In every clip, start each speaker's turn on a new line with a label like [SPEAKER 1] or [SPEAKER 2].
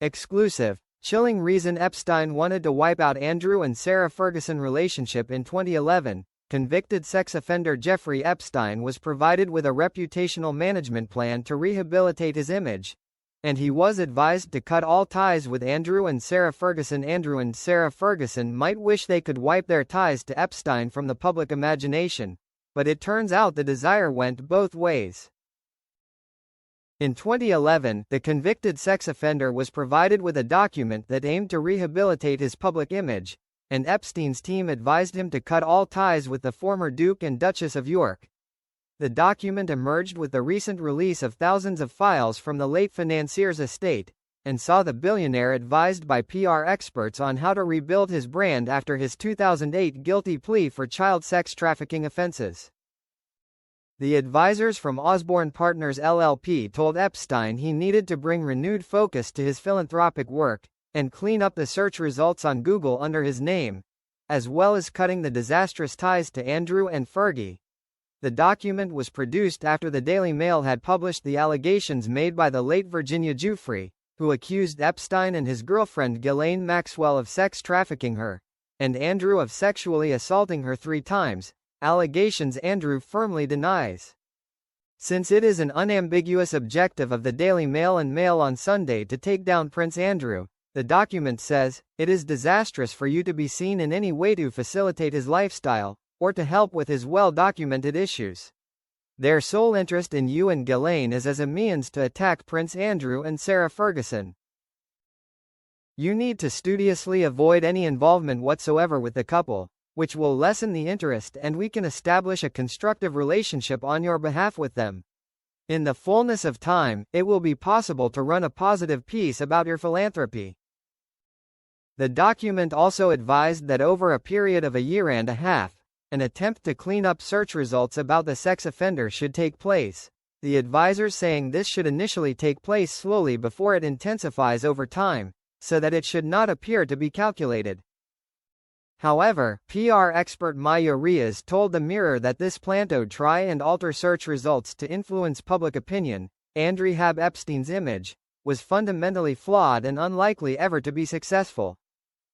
[SPEAKER 1] Exclusive. Chilling reason Epstein wanted to wipe out Andrew and Sarah Ferguson relationship in 2011. Convicted sex offender Jeffrey Epstein was provided with a reputational management plan to rehabilitate his image, and he was advised to cut all ties with Andrew and Sarah Ferguson. Andrew and Sarah Ferguson might wish they could wipe their ties to Epstein from the public imagination, but it turns out the desire went both ways. In 2011, the convicted sex offender was provided with a document that aimed to rehabilitate his public image, and Epstein's team advised him to cut all ties with the former Duke and Duchess of York. The document emerged with the recent release of thousands of files from the late financier's estate, and saw the billionaire advised by PR experts on how to rebuild his brand after his 2008 guilty plea for child sex trafficking offenses. The advisors from Osborne Partners LLP told Epstein he needed to bring renewed focus to his philanthropic work, and clean up the search results on Google under his name, as well as cutting the disastrous ties to Andrew and Fergie. The document was produced after the Daily Mail had published the allegations made by the late Virginia Giuffre, who accused Epstein and his girlfriend Ghislaine Maxwell of sex trafficking her, and Andrew of sexually assaulting her 3 times, allegations Andrew firmly denies. Since it is an unambiguous objective of the Daily Mail and Mail on Sunday to take down Prince Andrew, the document says, "It is disastrous for you to be seen in any way to facilitate his lifestyle, or to help with his well-documented issues. Their sole interest in you and Ghislaine is as a means to attack Prince Andrew and Sarah Ferguson. You need to studiously avoid any involvement whatsoever with the couple, which will lessen the interest and we can establish a constructive relationship on your behalf with them. In the fullness of time, it will be possible to run a positive piece about your philanthropy." The document also advised that over a period of a year and a half, an attempt to clean up search results about the sex offender should take place, the advisors saying this should initially take place slowly before it intensifies over time, so that it should not appear to be calculated. However, PR expert Maya Riaz told the Mirror that this plan to try and alter search results to influence public opinion, and rehab Epstein's image, was fundamentally flawed and unlikely ever to be successful.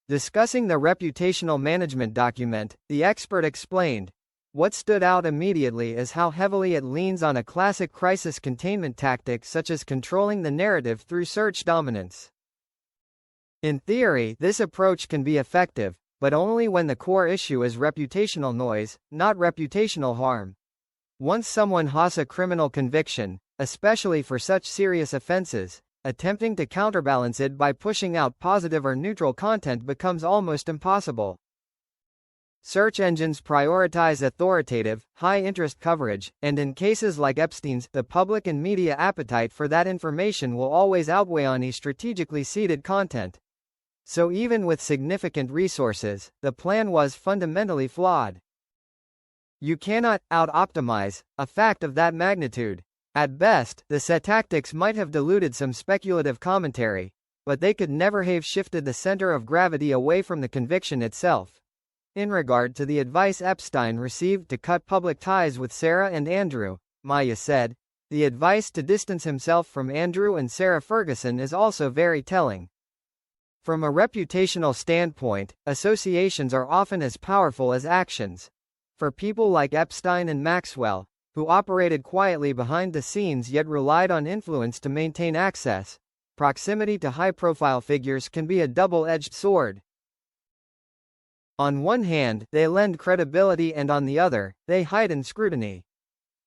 [SPEAKER 1] Discussing the reputational management document, the expert explained, "What stood out immediately is how heavily it leans on a classic crisis containment tactic such as controlling the narrative through search dominance. In theory, this approach can be effective, but only when the core issue is reputational noise, not reputational harm. Once someone has a criminal conviction, especially for such serious offenses, attempting to counterbalance it by pushing out positive or neutral content becomes almost impossible. Search engines prioritize authoritative, high-interest coverage, and in cases like Epstein's, the public and media appetite for that information will always outweigh any strategically seeded content. So even with significant resources, the plan was fundamentally flawed. You cannot out-optimize a fact of that magnitude. At best, the tactics might have diluted some speculative commentary, but they could never have shifted the center of gravity away from the conviction itself." In regard to the advice Epstein received to cut public ties with Sarah and Andrew, Maya said, "The advice to distance himself from Andrew and Sarah Ferguson is also very telling. From a reputational standpoint, associations are often as powerful as actions. For people like Epstein and Maxwell, who operated quietly behind the scenes yet relied on influence to maintain access, proximity to high-profile figures can be a double-edged sword. On one hand, they lend credibility and on the other, they heighten scrutiny.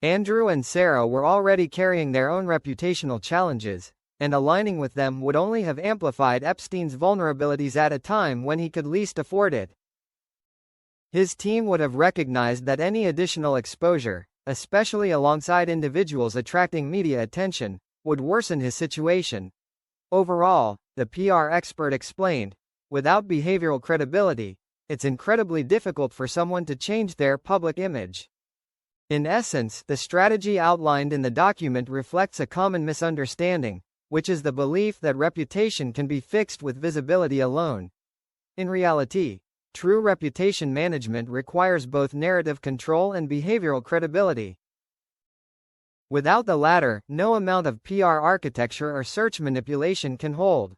[SPEAKER 1] Andrew and Sarah were already carrying their own reputational challenges, and aligning with them would only have amplified Epstein's vulnerabilities at a time when he could least afford it. His team would have recognized that any additional exposure, especially alongside individuals attracting media attention, would worsen his situation. Overall, the PR expert explained, without behavioral credibility, it's incredibly difficult for someone to change their public image. In essence, the strategy outlined in the document reflects a common misunderstanding, which is the belief that reputation can be fixed with visibility alone. In reality, true reputation management requires both narrative control and behavioral credibility. Without the latter, no amount of PR architecture or search manipulation can hold.